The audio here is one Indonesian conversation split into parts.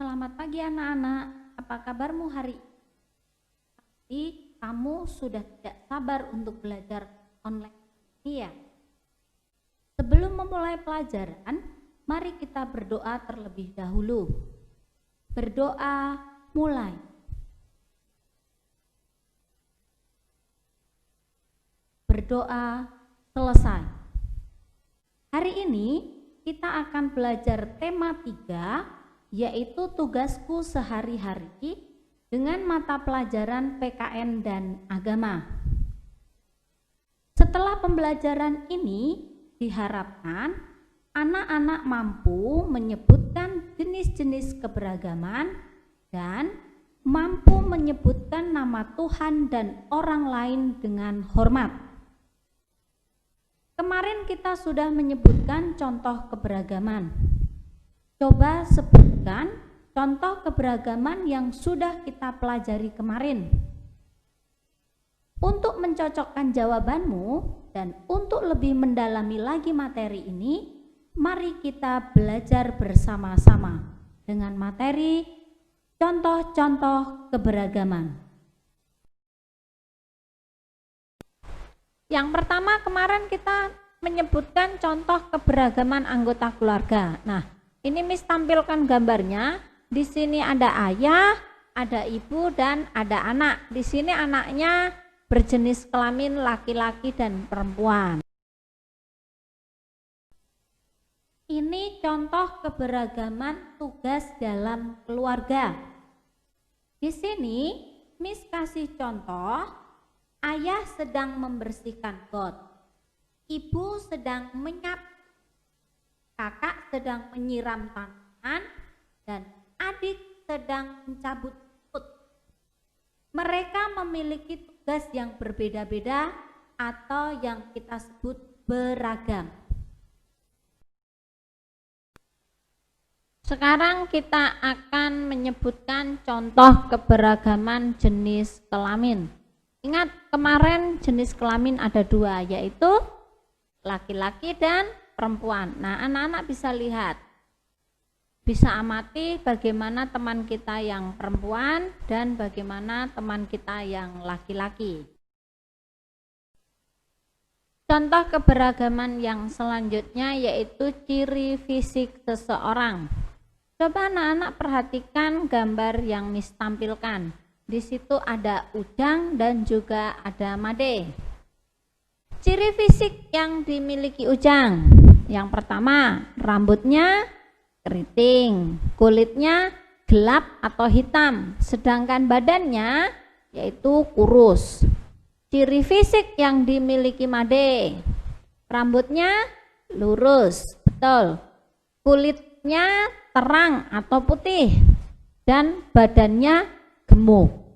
Selamat pagi anak-anak, apa kabarmu hari ini? Pasti kamu sudah tidak sabar untuk belajar online ini ya. Sebelum memulai pelajaran, mari kita berdoa terlebih dahulu. Berdoa mulai. Berdoa selesai. Hari ini kita akan belajar tema 3, yaitu tugasku sehari-hari dengan mata pelajaran PKN dan agama. Setelah pembelajaran ini, diharapkan anak-anak mampu menyebutkan jenis-jenis keberagaman dan mampu menyebutkan nama Tuhan dan orang lain dengan hormat. Kemarin kita sudah menyebutkan contoh keberagaman. Coba sebutkan contoh keberagaman yang sudah kita pelajari kemarin. Untuk mencocokkan jawabanmu dan untuk lebih mendalami lagi materi ini, mari kita belajar bersama-sama dengan materi contoh-contoh keberagaman. Yang pertama, kemarin kita menyebutkan contoh keberagaman anggota keluarga. Nah, ini Miss tampilkan gambarnya. Di sini ada ayah, ada ibu, dan ada anak. Di sini anaknya berjenis kelamin laki-laki dan perempuan. Ini contoh keberagaman tugas dalam keluarga. Di sini Miss kasih contoh, ayah sedang membersihkan got, ibu sedang menyapu, kakak sedang menyiram tanaman, dan adik sedang mencabut rumput. Mereka memiliki tugas yang berbeda-beda atau yang kita sebut beragam. Sekarang kita akan menyebutkan contoh keberagaman jenis kelamin. Ingat, kemarin jenis kelamin ada 2, yaitu laki-laki dan perempuan. Nah, anak-anak bisa lihat, bisa amati bagaimana teman kita yang perempuan dan bagaimana teman kita yang laki-laki. Contoh keberagaman yang selanjutnya yaitu ciri fisik seseorang. Coba anak-anak perhatikan gambar yang Miss tampilkan. Di situ ada Ujang dan juga ada Made. Ciri fisik yang dimiliki Ujang, yang pertama, rambutnya keriting, kulitnya gelap atau hitam, sedangkan badannya yaitu kurus. Ciri fisik yang dimiliki Made, rambutnya lurus, betul, kulitnya terang atau putih, dan badannya gemuk.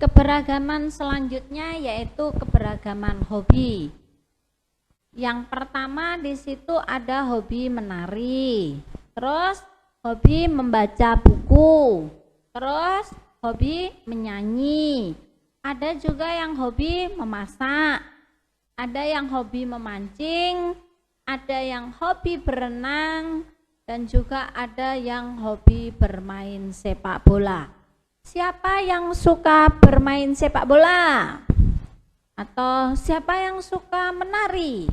Keberagaman selanjutnya yaitu keberagaman hobi. Yang pertama di situ ada hobi menari, terus hobi membaca buku, terus hobi menyanyi. Ada juga yang hobi memasak, ada yang hobi memancing, ada yang hobi berenang, dan juga ada yang hobi bermain sepak bola. Siapa yang suka bermain sepak bola? Atau siapa yang suka menari?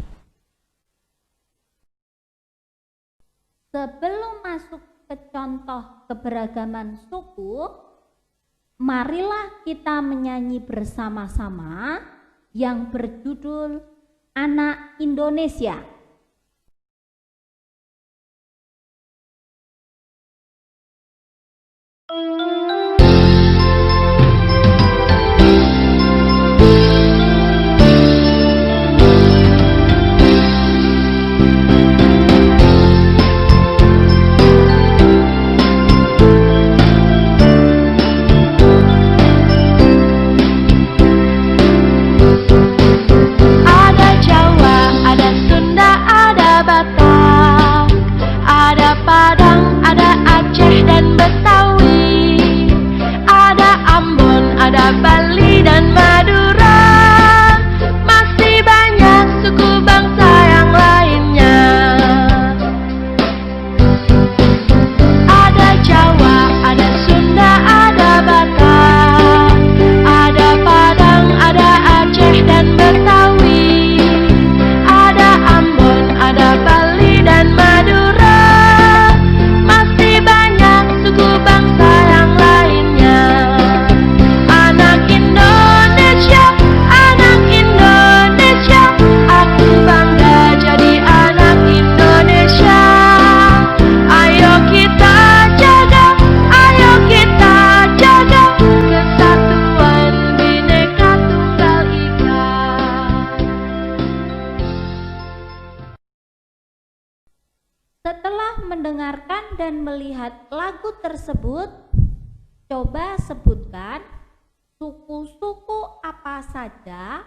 Sebelum masuk ke contoh keberagaman suku, marilah kita menyanyi bersama-sama yang berjudul Anak Indonesia. Ada Jawa, ada Sunda, ada Batak, ada Padang, ada Aceh dan Betawi. dan Betawi, ada Ambon, ada Bali dan Madura, masih banyak suku bangsa yang lainnya. Anak Indonesia, aku bangga jadi anak Indonesia. Ayo kita jaga kesatuan Bhinneka Tunggal Ika. Setelah mendengarkan dan melihat lagu tersebut, coba sebutkan suku-suku apa saja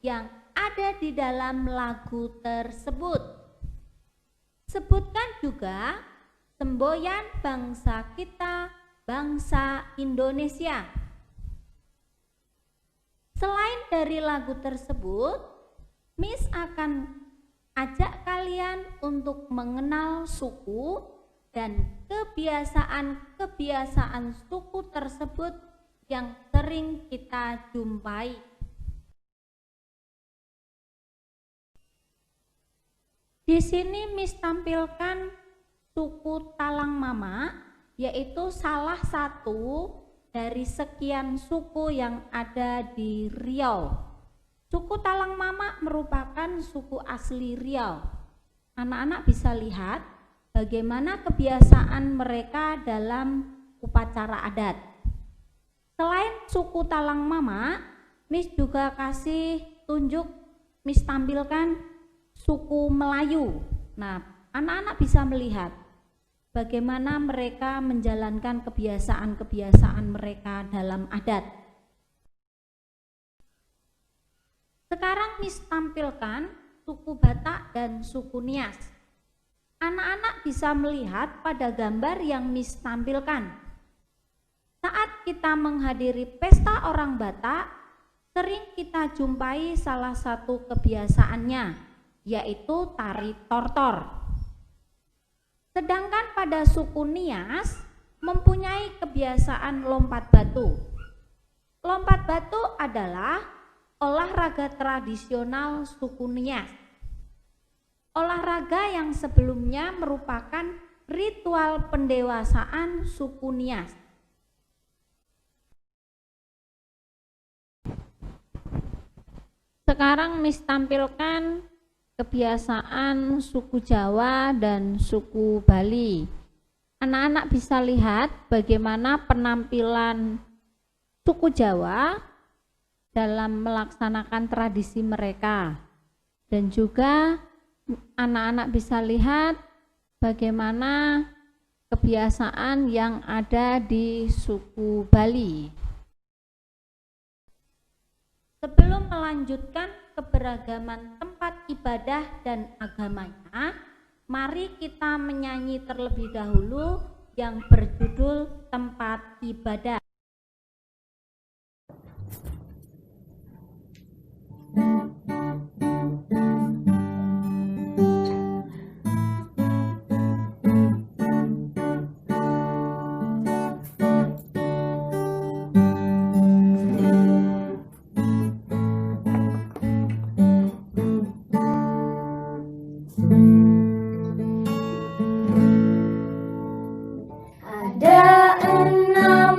yang ada di dalam lagu tersebut. Sebutkan juga semboyan bangsa kita, bangsa Indonesia. Selain dari lagu tersebut, Miss akan ajak kalian untuk mengenal suku dan kebiasaan-kebiasaan suku tersebut yang sering kita jumpai. Di sini Miss tampilkan suku Talang Mama, yaitu salah satu dari sekian suku yang ada di Riau. Suku Talang Mama merupakan suku asli Riau. Anak-anak bisa lihat bagaimana kebiasaan mereka dalam upacara adat. Selain suku Talang Mama, Miss juga kasih tunjuk, Miss tampilkan suku Melayu. Nah, anak-anak bisa melihat bagaimana mereka menjalankan kebiasaan-kebiasaan mereka dalam adat. Sekarang Miss tampilkan suku Batak dan suku Nias. Anak-anak bisa melihat pada gambar yang Miss tampilkan. Saat kita menghadiri pesta orang Batak, sering kita jumpai salah satu kebiasaannya, yaitu tari tortor. Sedangkan pada suku Nias mempunyai kebiasaan lompat batu. Lompat batu adalah olahraga tradisional suku Nias. Olahraga yang sebelumnya merupakan ritual pendewasaan suku Nias. Sekarang Miss tampilkan kebiasaan suku Jawa dan suku Bali. Anak-anak bisa lihat bagaimana penampilan suku Jawa dalam melaksanakan tradisi mereka, dan juga anak-anak bisa lihat bagaimana kebiasaan yang ada di suku Bali. Sebelum melanjutkan keberagaman tempat ibadah dan agamanya, mari kita menyanyi terlebih dahulu yang berjudul Tempat Ibadah. Ada 6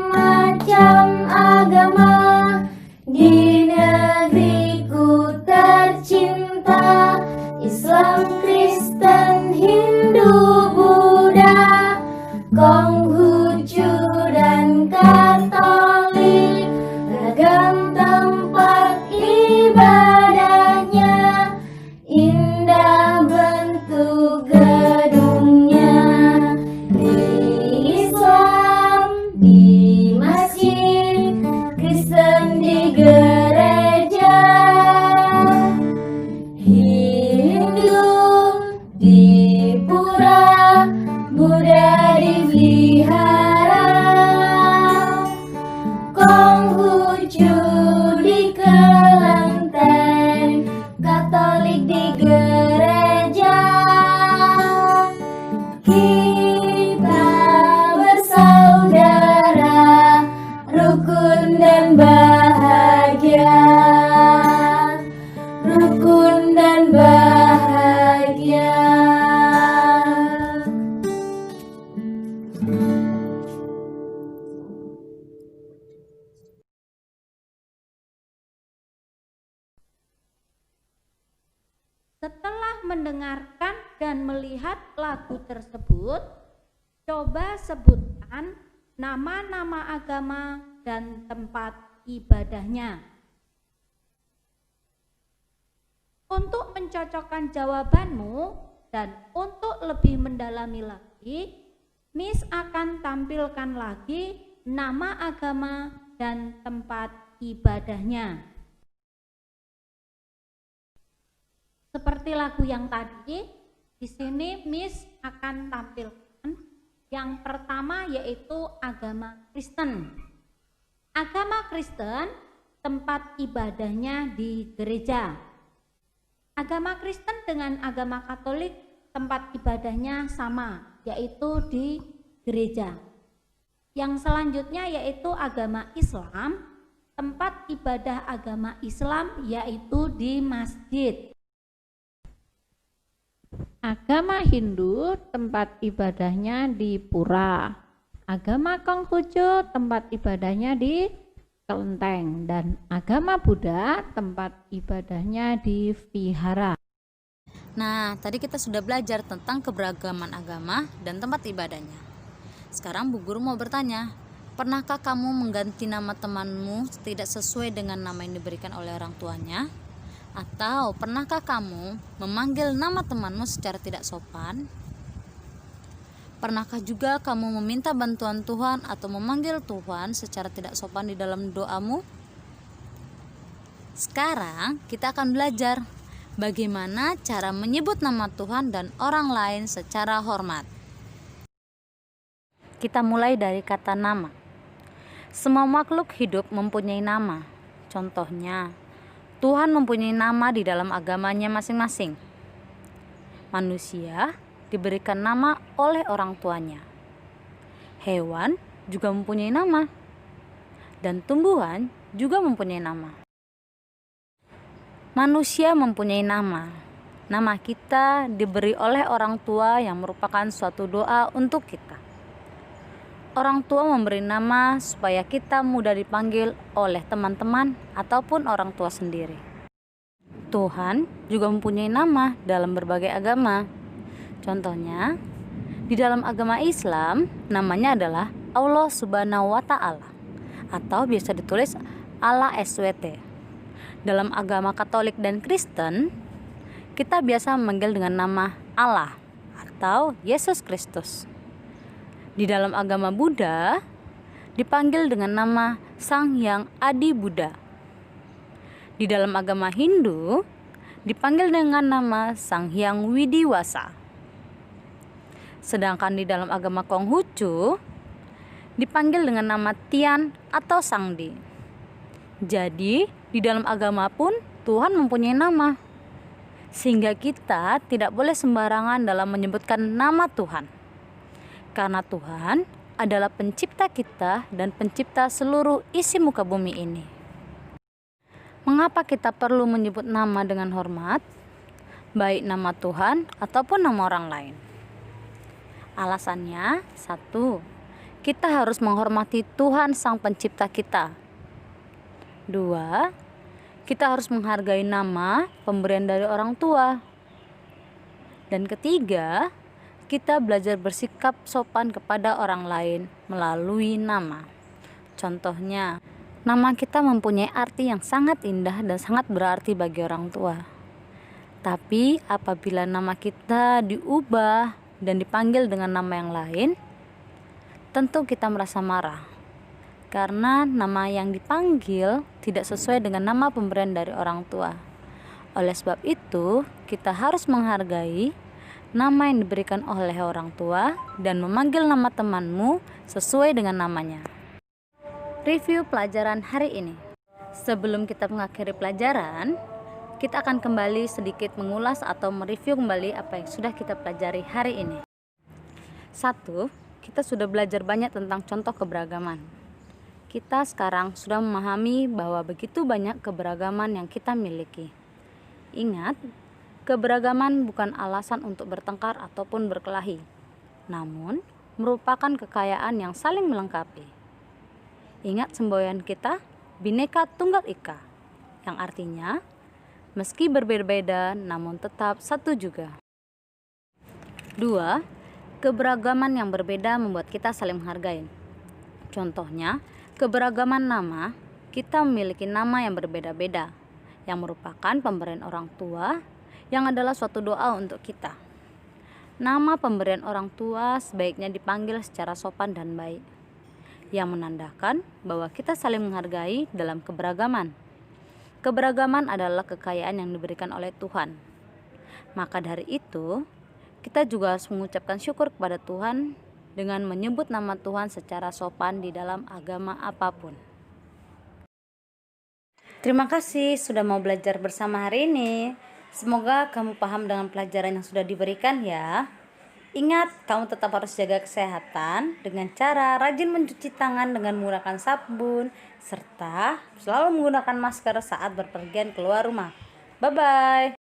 Setelah mendengarkan dan melihat lagu tersebut, coba sebutkan nama-nama agama dan tempat ibadahnya. Untuk mencocokkan jawabanmu dan untuk lebih mendalami lagi, Miss akan tampilkan lagi nama agama dan tempat ibadahnya. Seperti lagu yang tadi, di sini Miss akan tampilkan yang pertama yaitu agama Kristen. Agama Kristen tempat ibadahnya di gereja. Agama Kristen dengan agama Katolik tempat ibadahnya sama, yaitu di gereja. Yang selanjutnya yaitu agama Islam, tempat ibadah agama Islam yaitu di masjid. Agama Hindu tempat ibadahnya di pura. Agama Konghucu tempat ibadahnya di kelenteng, dan agama Buddha tempat ibadahnya di vihara. Nah, tadi kita sudah belajar tentang keberagaman agama dan tempat ibadahnya. Sekarang Bu Guru mau bertanya, pernahkah kamu mengganti nama temanmu tidak sesuai dengan nama yang diberikan oleh orang tuanya? Atau pernahkah kamu memanggil nama temanmu secara tidak sopan? Pernahkah juga kamu meminta bantuan Tuhan atau memanggil Tuhan secara tidak sopan di dalam doamu? Sekarang kita akan belajar bagaimana cara menyebut nama Tuhan dan orang lain secara hormat. Kita mulai dari kata nama. Semua makhluk hidup mempunyai nama. Contohnya, Tuhan mempunyai nama di dalam agamanya masing-masing. Manusia diberikan nama oleh orang tuanya. Hewan juga mempunyai nama. Dan tumbuhan juga mempunyai nama. Manusia mempunyai nama. Nama kita diberi oleh orang tua yang merupakan suatu doa untuk kita. Orang tua memberi nama supaya kita mudah dipanggil oleh teman-teman ataupun orang tua sendiri. Tuhan juga mempunyai nama dalam berbagai agama. Contohnya, di dalam agama Islam namanya adalah Allah Subhanahu wa Ta'ala atau biasa ditulis Allah SWT. Dalam agama Katolik dan Kristen, kita biasa memanggil dengan nama Allah atau Yesus Kristus. Di dalam agama Buddha dipanggil dengan nama Sang Hyang Adi Buddha. Di dalam agama Hindu dipanggil dengan nama Sang Hyang Widiwasa. Sedangkan di dalam agama Konghucu dipanggil dengan nama Tian atau Sangdi. Jadi di dalam agama pun Tuhan mempunyai nama, sehingga kita tidak boleh sembarangan dalam menyebutkan nama Tuhan. Karena Tuhan adalah pencipta kita dan pencipta seluruh isi muka bumi ini. Mengapa kita perlu menyebut nama dengan hormat, baik nama Tuhan ataupun nama orang lain? Alasannya, 1. Kita harus menghormati Tuhan Sang Pencipta kita. 2. Kita harus menghargai nama pemberian dari orang tua. Dan ketiga, kita belajar bersikap sopan kepada orang lain melalui nama. Contohnya, nama kita mempunyai arti yang sangat indah dan sangat berarti bagi orang tua. Tapi apabila nama kita diubah dan dipanggil dengan nama yang lain, tentu kita merasa marah. Karena nama yang dipanggil tidak sesuai dengan nama pemberian dari orang tua. Oleh sebab itu, kita harus menghargai nama yang diberikan oleh orang tua dan memanggil nama temanmu sesuai dengan namanya. Review pelajaran hari ini. Sebelum kita mengakhiri pelajaran, kita akan kembali sedikit mengulas atau mereview kembali apa yang sudah kita pelajari hari ini. 1. Kita sudah belajar banyak tentang contoh keberagaman. Kita sekarang sudah memahami bahwa begitu banyak keberagaman yang kita miliki. Ingat, keberagaman bukan alasan untuk bertengkar ataupun berkelahi, namun merupakan kekayaan yang saling melengkapi. Ingat semboyan kita, Bhinneka Tunggal Ika, yang artinya meski berbeda-beda namun tetap satu juga. 2. Keberagaman yang berbeda membuat kita saling menghargai. Contohnya, keberagaman nama, kita memiliki nama yang berbeda-beda, yang merupakan pemberian orang tua, yang adalah suatu doa untuk kita. Nama pemberian orang tua sebaiknya dipanggil secara sopan dan baik, yang menandakan bahwa kita saling menghargai dalam keberagaman. Keberagaman adalah kekayaan yang diberikan oleh Tuhan. Maka dari itu, kita juga harus mengucapkan syukur kepada Tuhan dengan menyebut nama Tuhan secara sopan di dalam agama apapun. Terima kasih sudah mau belajar bersama hari ini. Semoga kamu paham dengan pelajaran yang sudah diberikan ya. Ingat, kamu tetap harus jaga kesehatan dengan cara rajin mencuci tangan dengan menggunakan sabun, serta selalu menggunakan masker saat berpergian keluar rumah. Bye-bye.